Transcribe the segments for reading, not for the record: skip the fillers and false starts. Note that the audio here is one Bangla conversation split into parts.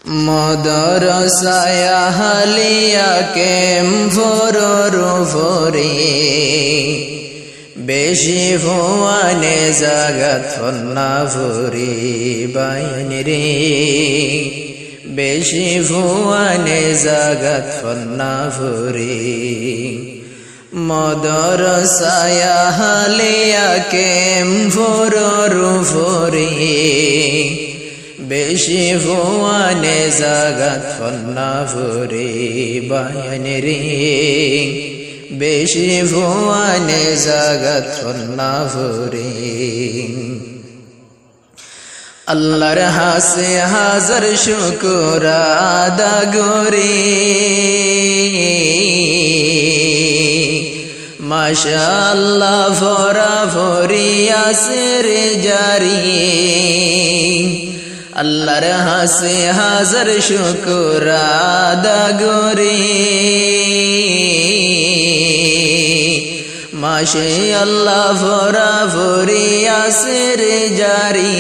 মদরসায় আহলিয়া কেম ফররু ফরি বেশি ভুয়ানে জাগাত ফন্না ফুরি বাইন রে বেশি ভুয়ানে জাগাত ফন্না ফুরি মদরসায় আহলিয়া কেম ফররু ফরি বেশি ভুয়ানে জাগাত ফন্না ফুরি বাইন রে বেশি ভুয়ানে জাগাত ফন্না ফুরি আল্লাহর হাসে হাজার শুকর আদা করি মাশাআল্লাহ ফরা ফরি আসের জারি আল্লাহর হাসে হাজার শুকর আদা করি মাশাআল্লাহ ফরা ফরি আসের জারি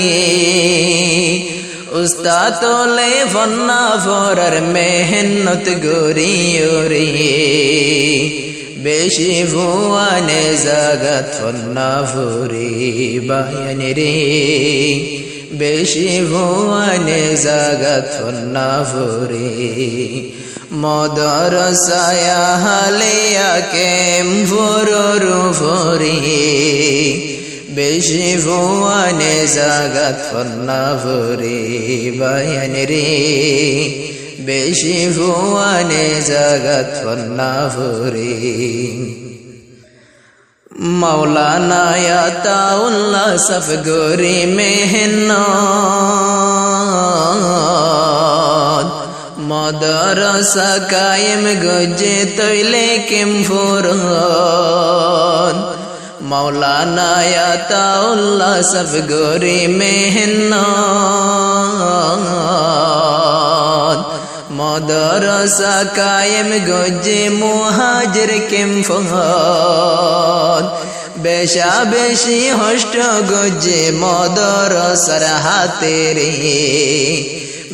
উস্তাদ তোলে ফন্না ফরার মেহনত গরি ওরে বেশি ভুয়ানে জাগাত ফন্না ফুরি বাইন রে বেশি ভুয়ানে জাগাত ফন্না ফুরি মদরসায় আহলিয়া কেম ফররু ফরি বেশি ভুয়ানে জাগাত ফন্না ফুরি বাইন রে বেশি ভুয়ানে জাগাত ফন্না ফুরি মৌলানা আতাউল্লাহ সফগরি মেহনত মদরসা কায়েম গজে তৈলে কেম ফুরন মৌলানা আতাউল্লাহ সফগরি মেহনত মদরসা কায়েম গজে মুহাজির কেম ফুরন বেশা বেশি হষ্ট গজে মদরসার হাতে রে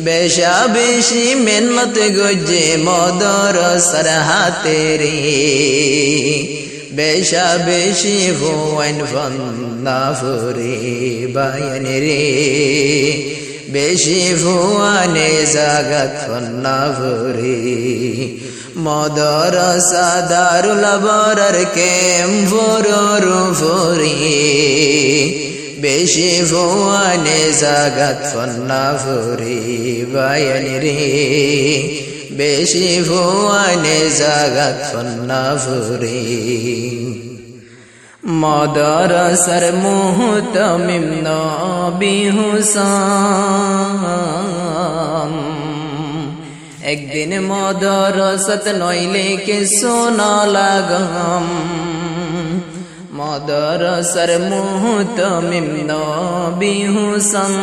বেশা বেশি মেহনত গজে মদরসার হাতে রে বেশা বেশি ভুয়ান ফন্না ফুরি বাইন রে বেশি ভুয়ানে জাগাত ফন্না ফুরি মদরসা দারুল আবরার কেম ফররু ফুরি বেশি ভুয়ানে জাগাত ফন্না ফুরি বাইন রে বেশি ভুয়ানে জাগাত ফন্না ফুরি মদরসার মুহতামিম নবী হুসাম একদিন মদরসাত নইলে কে সোনা লাগাম মদরসার মুহতামিম নবী হুসাম